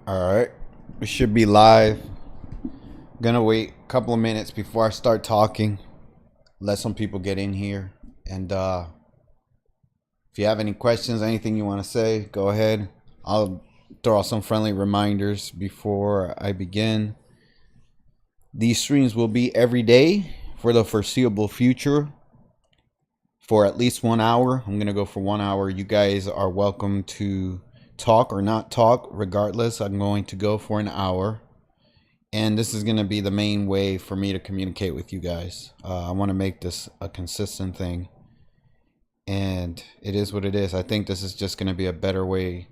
All right, we should be live. Gonna wait a couple of minutes before I start talking. Let some people get in here, and if you have any questions, anything you want to say, go ahead. I'll throw out some friendly reminders before I begin. These streams will be every day for the foreseeable future for at least 1 hour. I'm gonna go for 1 hour. You guys are welcome to talk or not talk, regardless. I'm going to go for an hour. And this is going to be the main way for me to communicate with you guys. I want to make this a consistent thing. And it is what it is. I think this is just going to be a better way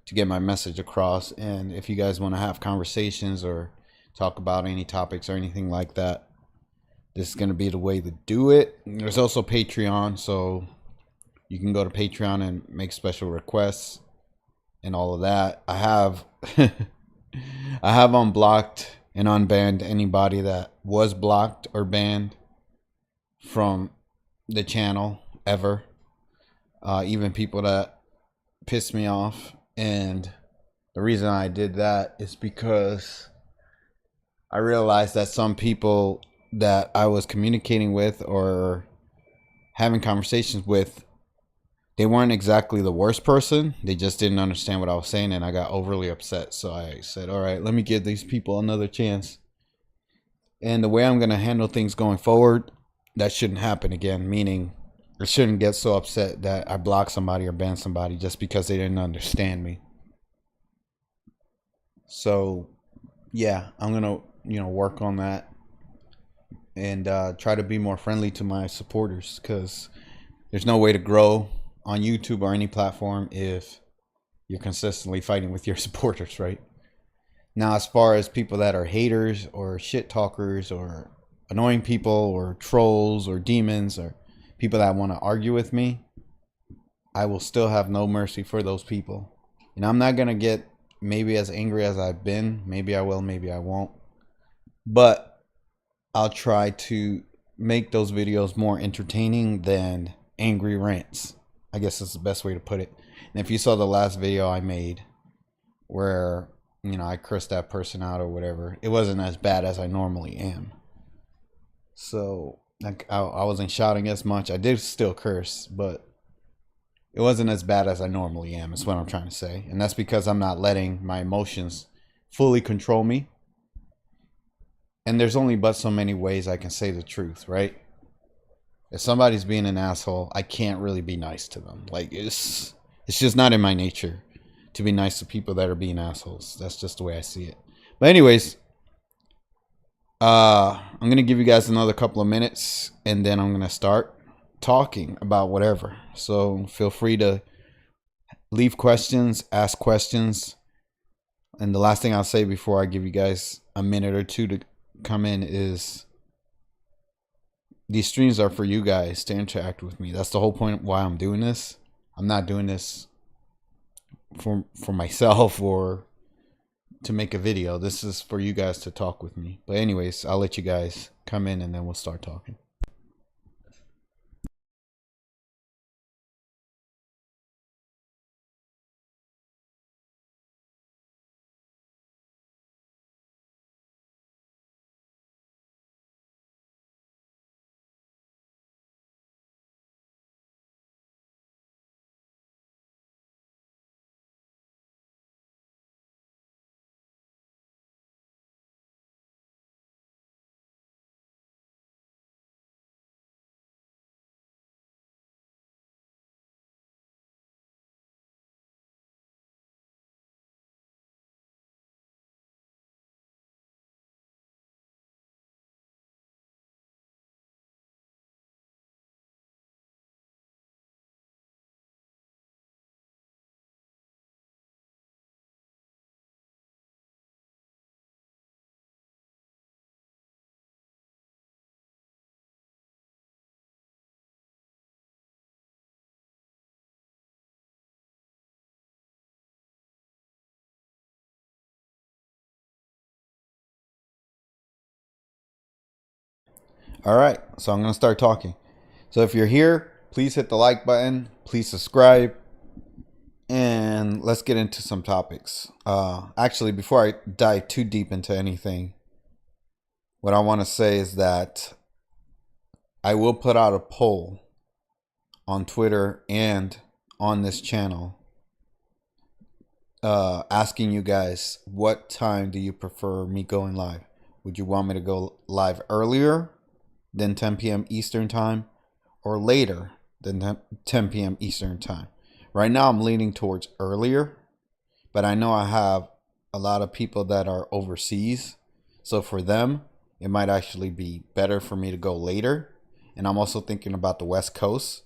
to get my message across. And if you guys want to have conversations or talk about any topics or anything like that, this is going to be the way to do it. There's also Patreon. So you can go to Patreon and make special requests and all of that. I have unblocked and unbanned anybody that was blocked or banned from the channel ever. Even people that pissed me off. And the reason I did that is because I realized that some people that I was communicating with or having conversations with, they weren't exactly the worst person. They just didn't understand what I was saying, and I got overly upset. So I said, all right, let me give these people another chance. And the way I'm going to handle things going forward, that shouldn't happen again. Meaning, I shouldn't get so upset that I block somebody or ban somebody just because they didn't understand me. So, yeah, I'm going to, work on that and try to be more friendly to my supporters, because there's no way to grow on YouTube or any platform if you're consistently fighting with your supporters, right? Now, as far as people that are haters or shit talkers or annoying people or trolls or demons or people that want to argue with me, I will still have no mercy for those people. And I'm not going to get maybe as angry as I've been. Maybe I will, maybe I won't. But I'll try to make those videos more entertaining than angry rants. I guess that's the best way to put it. And if you saw the last video I made where, I cursed that person out or whatever, it wasn't as bad as I normally am. So I wasn't shouting as much. I did still curse, but it wasn't as bad as I normally am, is what I'm trying to say. And that's because I'm not letting my emotions fully control me. And there's only but so many ways I can say the truth, right? If somebody's being an asshole, I can't really be nice to them. Like, it's just not in my nature to be nice to people that are being assholes. That's just the way I see it. But anyways, I'm going to give you guys another couple of minutes, and then I'm going to start talking about whatever. So feel free to leave questions, ask questions. And the last thing I'll say before I give you guys a minute or two to come in is, these streams are for you guys to interact with me. That's the whole point why I'm doing this. I'm not doing this for myself or to make a video. This is for you guys to talk with me. But anyways, I'll let you guys come in and then we'll start talking. All right, so I'm going to start talking. So if you're here, please hit the like button, please subscribe, and and let's get into some topics. Actually, before I dive too deep into anything, what I want to say is that I will put out a poll on Twitter and on this channel, asking you guys, what time do you prefer me going live? Would you want me to go live earlier than 10 p.m. Eastern time or later than 10 p.m. Eastern time? Right now I'm leaning towards earlier, but I know I have a lot of people that are overseas. So for them, it might actually be better for me to go later. And I'm also thinking about the West Coast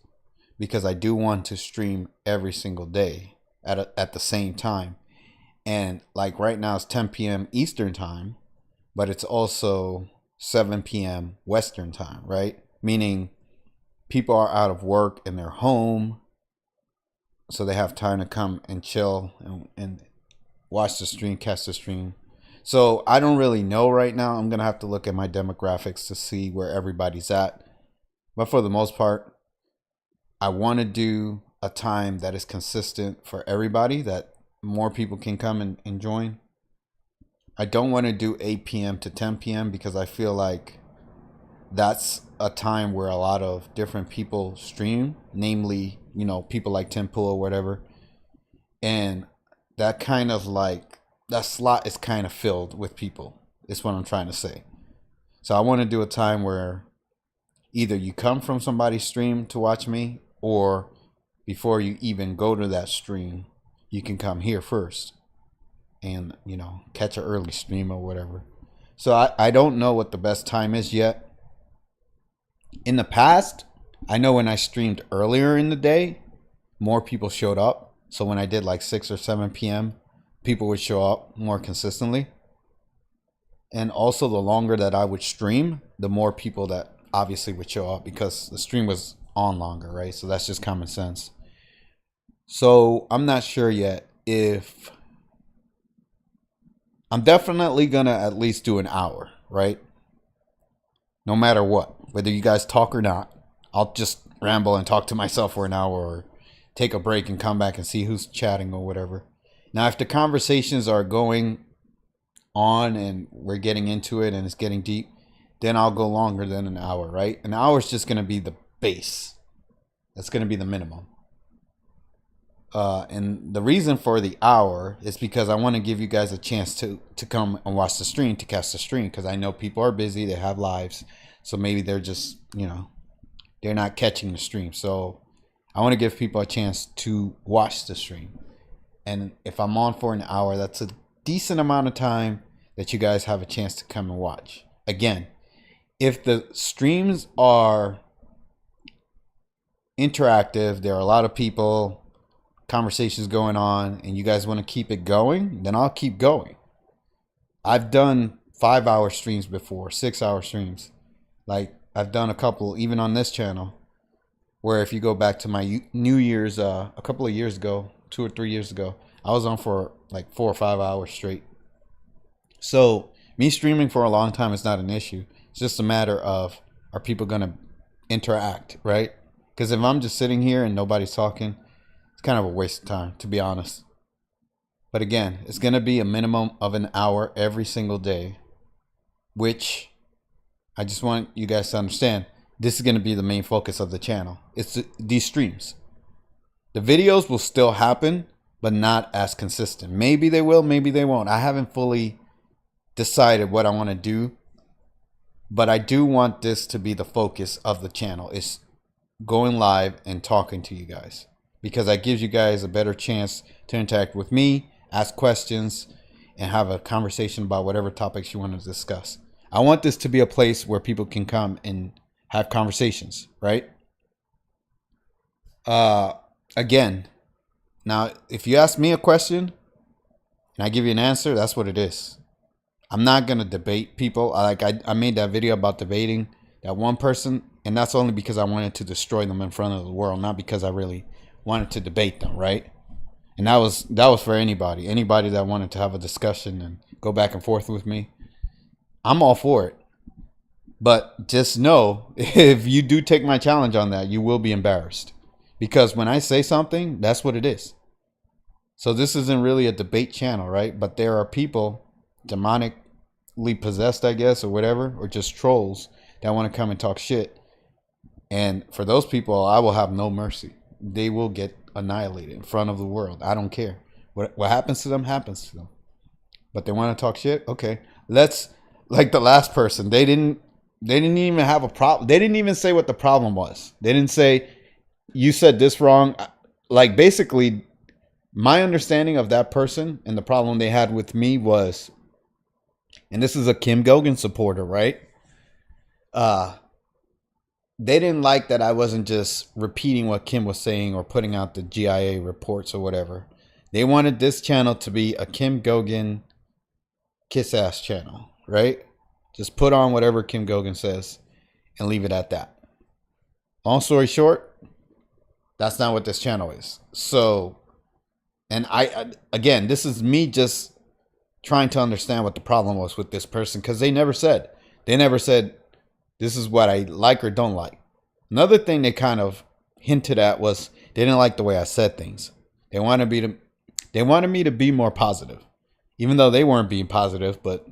because I do want to stream every single day at the same time. And like right now it's 10 p.m. Eastern time, but it's also 7 p.m. Western time, right? Meaning people are out of work and they're home, so they have time to come and chill and watch the stream, catch the stream. So I don't really know right now. I'm going to have to look at my demographics to see where everybody's at. But for the most part, I want to do a time that is consistent for everybody, that more people can come and join. I don't want to do 8 p.m. to 10 p.m. because I feel like that's a time where a lot of different people stream, namely, you know, people like Tim Pool or whatever. And that kind of like, that slot is kind of filled with people, is what I'm trying to say. So I want to do a time where either you come from somebody's stream to watch me, or before you even go to that stream, you can come here first and, you know, catch an early stream or whatever. So I don't know what the best time is yet. In the past, I know when I streamed earlier in the day, more people showed up. So when I did like 6 or 7 p.m., people would show up more consistently. And also the longer that I would stream, the more people that obviously would show up because the stream was on longer, right? So that's just common sense. So I'm not sure yet if I'm definitely gonna at least do an hour, right? No matter what, whether you guys talk or not, I'll just ramble and talk to myself for an hour, or take a break and come back and see who's chatting or whatever. Now, if the conversations are going on and we're getting into it and it's getting deep, then I'll go longer than an hour, right? An hour is just going to be the base. That's going to be the minimum. And the reason for the hour is because I want to give you guys a chance to come and watch the stream, to catch the stream, because I know people are busy, they have lives, so maybe they're just, you know, they're not catching the stream. So I want to give people a chance to watch the stream. And if I'm on for an hour, that's a decent amount of time that you guys have a chance to come and watch. Again, if the streams are interactive, there are a lot of people, conversations going on, and you guys want to keep it going, then I'll keep going. I've done 5-hour streams before, 6-hour streams. Like I've done a couple even on this channel, where if you go back to my New Year's a couple of years ago, 2 or 3 years ago, I was on for like 4 or 5 hours straight. So me streaming for a long time is not an issue. It's just a matter of, are people gonna interact, right? Because if I'm just sitting here and nobody's talking, it's kind of a waste of time, to be honest. But again, it's going to be a minimum of an hour every single day, which I just want you guys to understand. This is going to be the main focus of the channel. It's these streams. The videos will still happen, but not as consistent. Maybe they will, maybe they won't. I haven't fully decided what I want to do, but I do want this to be the focus of the channel. It's going live and talking to you guys, because that gives you guys a better chance to interact with me, ask questions, and have a conversation about whatever topics you want to discuss. I want this to be a place where people can come and have conversations, right? Again, now, if you ask me a question and I give you an answer, that's what it is. I'm not going to debate people. I made that video about debating that one person, and that's only because I wanted to destroy them in front of the world, not because I really wanted to debate them, right? And that was for anybody that wanted to have a discussion and go back and forth with me. I'm all for it. But just know, if you do take my challenge on that, you will be embarrassed. Because when I say something, that's what it is. So this isn't really a debate channel, right? But there are people, demonically possessed, I guess, or whatever, or just trolls that want to come and talk shit. And for those people, I will have no mercy. They will get annihilated in front of the world. I don't care. What happens to them happens to them. But they want to talk shit. Okay, let's, like the last person. They didn't even have a problem. They didn't even say what the problem was. They didn't say you said this wrong. Like basically, my understanding of that person and the problem they had with me was, and this is a Kim Goguen supporter, right? Uh, they didn't like that I wasn't just repeating what Kim was saying or putting out the GIA reports or whatever. They wanted this channel to be a Kim Goguen kiss ass channel, right? Just put on whatever Kim Goguen says and leave it at that. Long story short, that's not what this channel is. So, and again, this is me just trying to understand what the problem was with this person, because they never said this is what I like or don't like. Another thing they kind of hinted at was they didn't like the way I said things. They wanted me to be more positive, even though they weren't being positive, but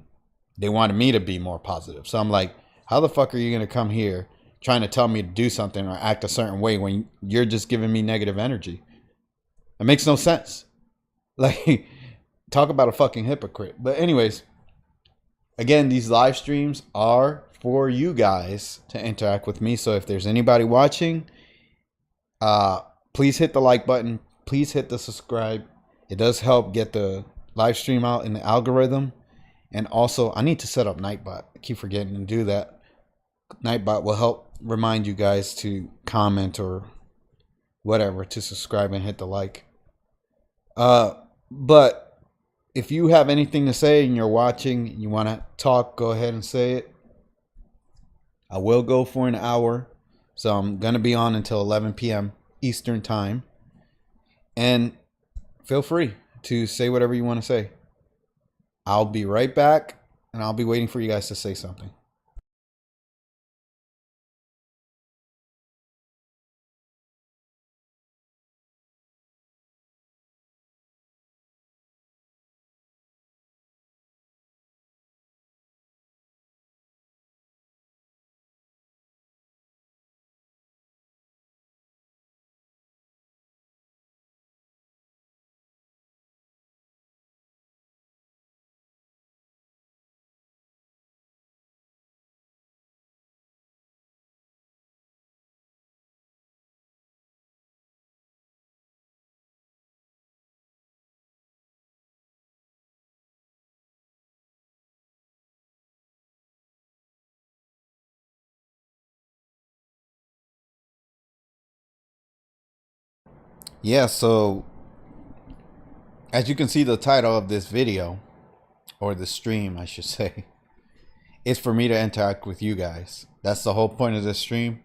they wanted me to be more positive. So I'm like, how the fuck are you gonna come here trying to tell me to do something or act a certain way when you're just giving me negative energy? It makes no sense. Like, talk about a fucking hypocrite. But anyways, again, these live streams are for you guys to interact with me. So if there's anybody watching, uh, please hit the like button. Please hit the subscribe. It does help get the live stream out in the algorithm. And also, I need to set up Nightbot. I keep forgetting to do that. Nightbot will help remind you guys to comment or whatever, to subscribe and hit the like. But if you have anything to say and you're watching, you want to talk, go ahead and say it. I will go for an hour. So I'm going to be on until 11 p.m. Eastern time. And feel free to say whatever you want to say. I'll be right back, and I'll be waiting for you guys to say something. Yeah, so as you can see, the title of this video, or the stream, I should say, is for me to interact with you guys. That's the whole point of this stream.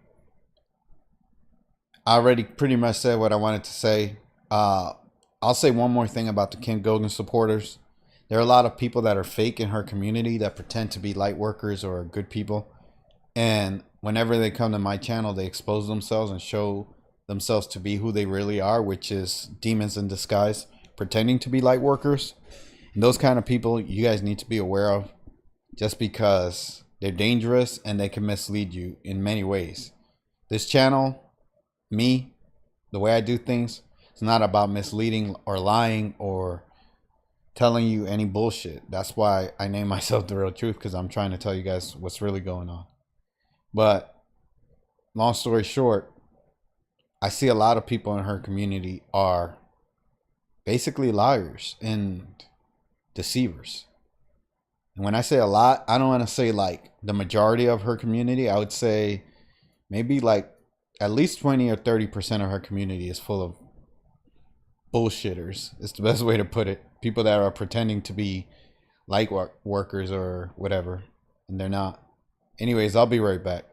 I already pretty much said what I wanted to say. I'll say one more thing about the Kim Goguen supporters. There are a lot of people that are fake in her community that pretend to be light workers or good people. And whenever they come to my channel, they expose themselves and show themselves to be who they really are, which is demons in disguise, pretending to be light workers. And those kind of people you guys need to be aware of, just because they're dangerous and they can mislead you in many ways. This channel, me, the way I do things, it's not about misleading or lying or telling you any bullshit. That's why I name myself The Real Truth, because I'm trying to tell you guys what's really going on. But long story short, I see a lot of people in her community are basically liars and deceivers. And when I say a lot, I don't want to say like the majority of her community. I would say maybe like at least 20 or 30% of her community is full of bullshitters. It's the best way to put it. People that are pretending to be light workers or whatever, and they're not. Anyways, I'll be right back.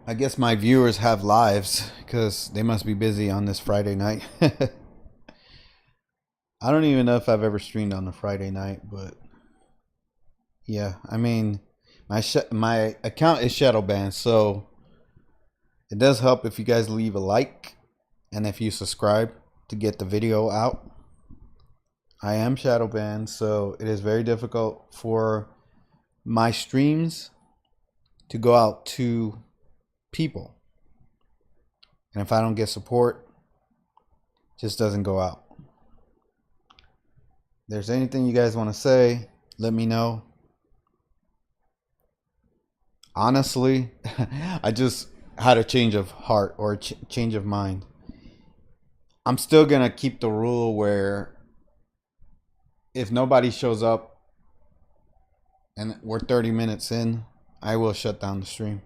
I guess my viewers have lives because they must be busy on this Friday night. I don't even know if I've ever streamed on a Friday night, but yeah, I mean, my account is shadow banned, so it does help if you guys leave a like and if you subscribe to get the video out. I am shadow banned, so it is very difficult for my streams to go out to people. And if I don't get support, it just doesn't go out. If there's anything you guys want to say, let me know. Honestly, I just had a change of heart or a change of mind. I'm still going to keep the rule where if nobody shows up and we're 30 minutes in, I will shut down the stream.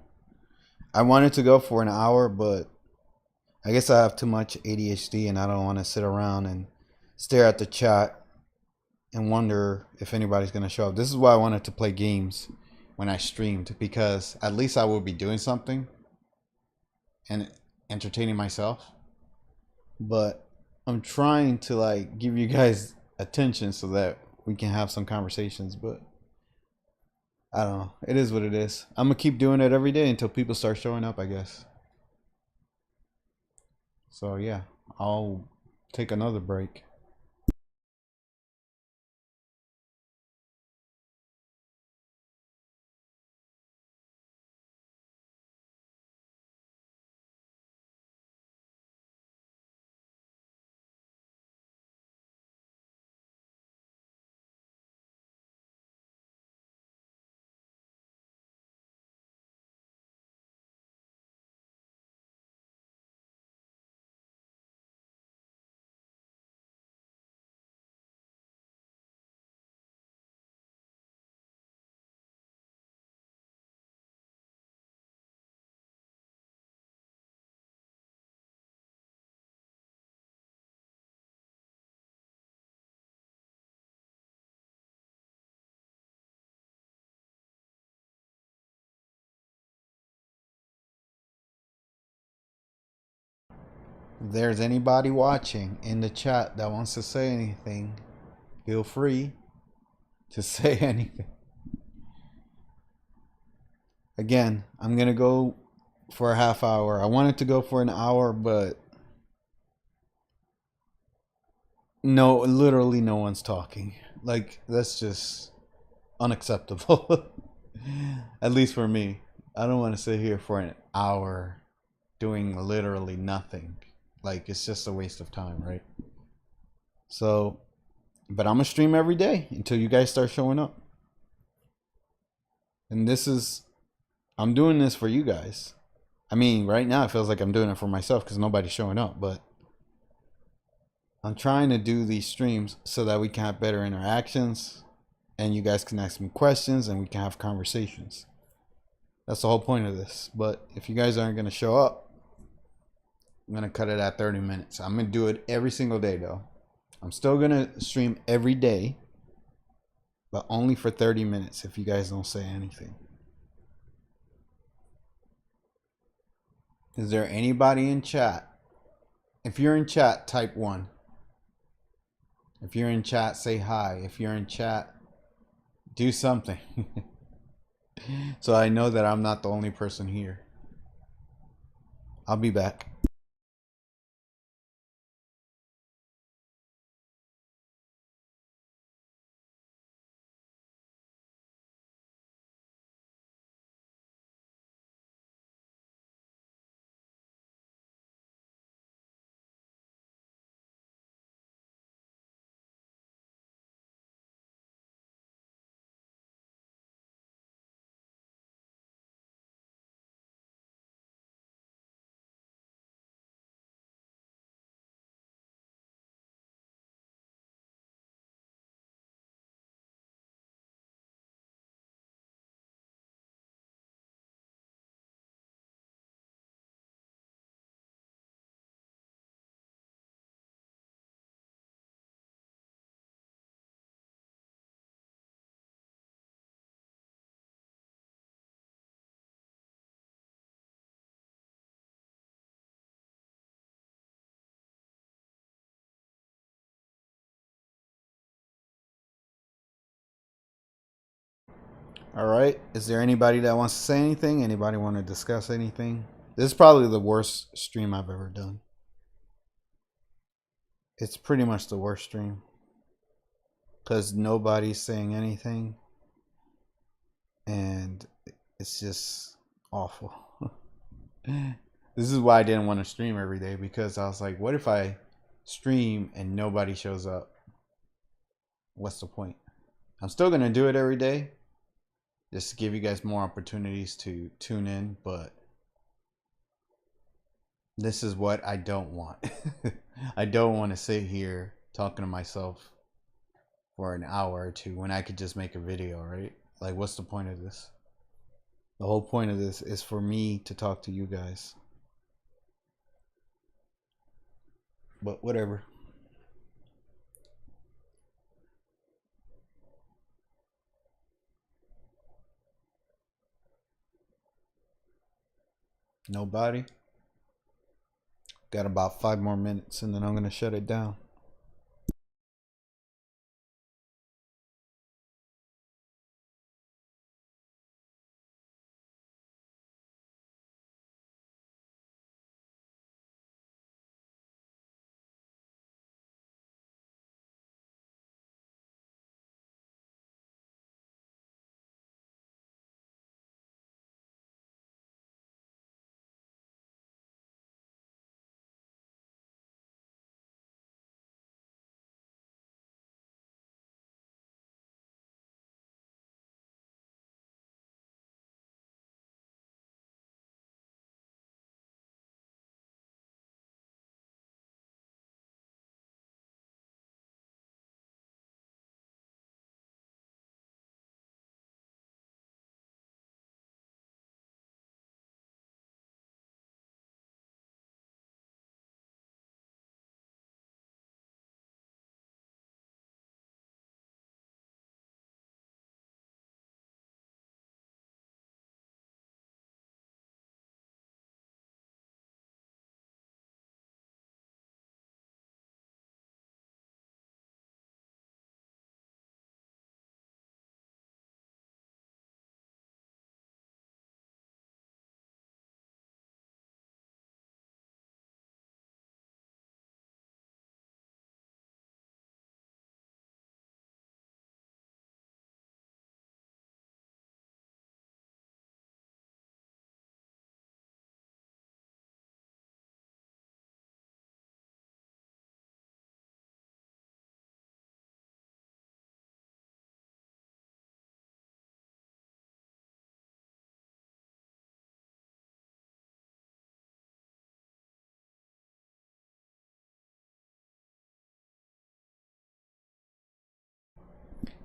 I wanted to go for an hour, but I guess I have too much ADHD and I don't want to sit around and stare at the chat and wonder if anybody's going to show up. This is why I wanted to play games when I streamed, because at least I will be doing something and entertaining myself. But I'm trying to like give you guys attention so that we can have some conversations, but I don't know. It is what it is. I'm gonna keep doing it every day until people start showing up, I guess. So yeah, I'll take another break. If there's anybody watching in the chat that wants to say anything, feel free to say anything. Again, I'm gonna go for a half hour. I wanted to go for an hour, but no, literally no one's talking. Like, that's just unacceptable. At least for me. I don't want to sit here for an hour doing literally nothing. Like, it's just a waste of time, right? So, but I'm gonna stream every day until you guys start showing up. And I'm doing this for you guys. I mean, right now it feels like I'm doing it for myself because nobody's showing up, but I'm trying to do these streams so that we can have better interactions and you guys can ask me questions and we can have conversations. That's the whole point of this. But if you guys aren't going to show up, I'm going to cut it at 30 minutes. I'm going to do it every single day, though. I'm still going to stream every day, but only for 30 minutes if you guys don't say anything. Is there anybody in chat? If you're in chat, type 1. If you're in chat, say hi. If you're in chat, do something. So I know that I'm not the only person here. I'll be back. All right. Is there anybody that wants to say anything? Anybody want to discuss anything? This is probably the worst stream I've ever done. It's pretty much the worst stream because nobody's saying anything, and it's just awful. This is why I didn't want to stream every day, because I was like, what if I stream and nobody shows up? What's the point? I'm still going to do it every day just to give you guys more opportunities to tune in, but this is what I don't want. I don't want to sit here talking to myself for an hour or two when I could just make a video, right? Like, what's the point of this? The whole point of this is for me to talk to you guys. But whatever. Nobody? Got about 5 more minutes and then I'm going to shut it down.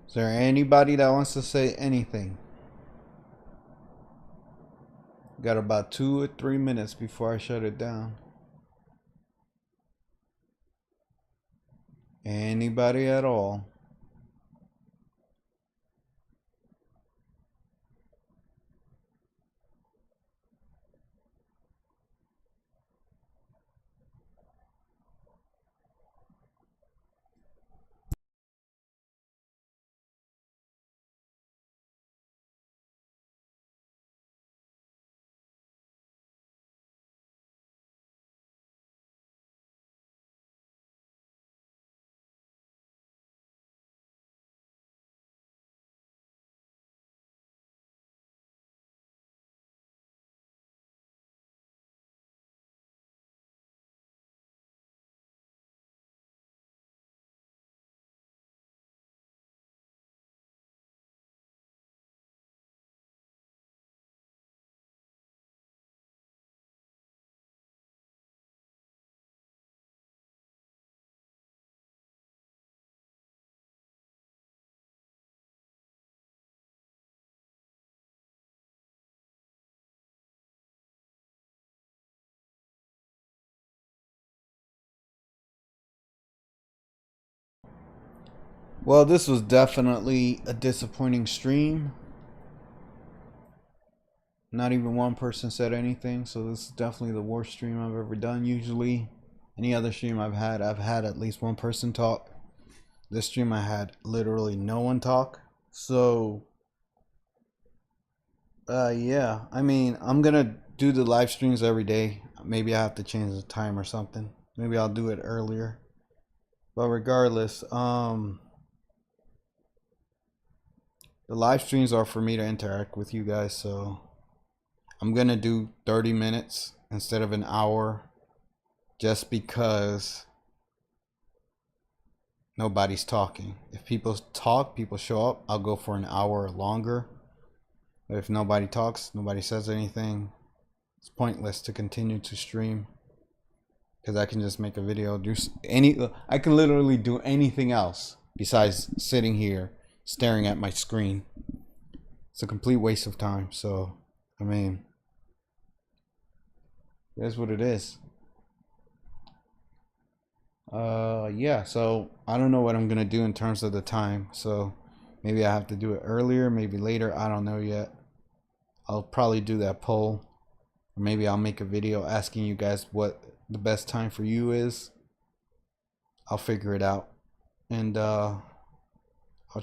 Is there anybody that wants to say anything? Got about 2 or 3 minutes before I shut it down. Anybody at all? Well, this was definitely a disappointing stream. Not even one person said anything, so this is definitely the worst stream I've ever done. Usually, any other stream I've had at least one person talk. This stream I had literally no one talk. So Yeah. I mean, I'm gonna do the live streams every day. Maybe I have to change the time or something. Maybe I'll do it earlier. But regardless, the live streams are for me to interact with you guys, so I'm gonna do 30 minutes instead of an hour just because nobody's talking. If people talk, people show up, I'll go for an hour or longer. But if nobody talks, nobody says anything, it's pointless to continue to stream because I can just make a video. I can literally do anything else besides sitting here staring at my screen. It's a complete waste of time. So, I mean, that's what it is. Yeah, so I don't know what I'm gonna do in terms of the time. So maybe I have to do it earlier, maybe later. I don't know yet. I'll probably do that poll. Or maybe I'll make a video asking you guys what the best time for you is. I'll figure it out. And I'll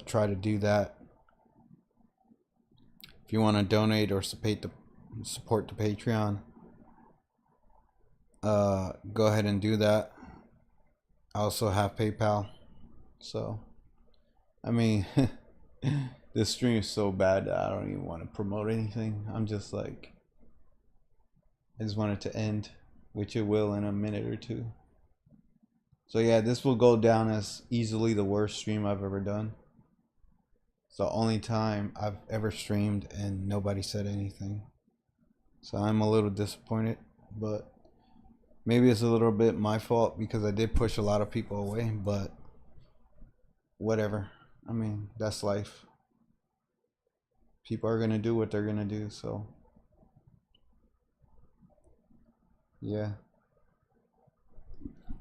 try to do that. If you want to donate or support the Patreon, go ahead and do that. I also have PayPal. So, I mean, this stream is so bad that I don't even want to promote anything. I'm just like, I just want it to end, which it will in a minute or two. So yeah, this will go down as easily the worst stream I've ever done. It's the only time I've ever streamed and nobody said anything. So I'm a little disappointed, but maybe it's a little bit my fault because I did push a lot of people away, but whatever. I mean, that's life. People are gonna do what they're gonna do, so yeah.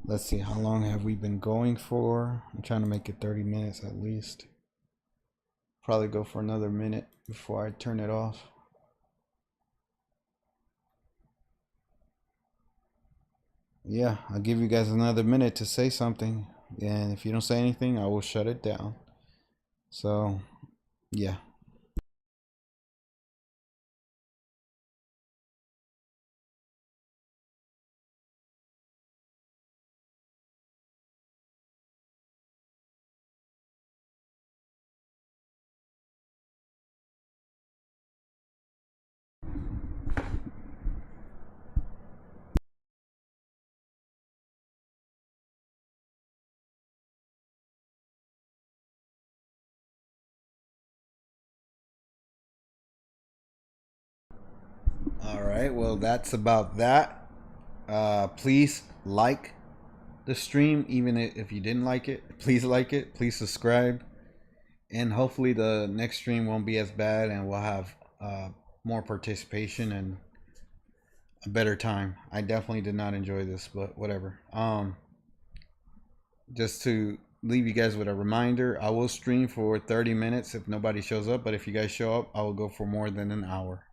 Let's see, how long have we been going for? I'm trying to make it 30 minutes at least. Probably go for another minute before I turn it off. Yeah, I'll give you guys another minute to say something. And if you don't say anything, I will shut it down. So, yeah. All right, well, that's about that. Please like the stream, even if you didn't like it. Please like it. Please subscribe. And hopefully, the next stream won't be as bad and we'll have more participation and a better time. I definitely did not enjoy this, but whatever. Just to leave you guys with a reminder, I will stream for 30 minutes if nobody shows up, but if you guys show up, I will go for more than an hour.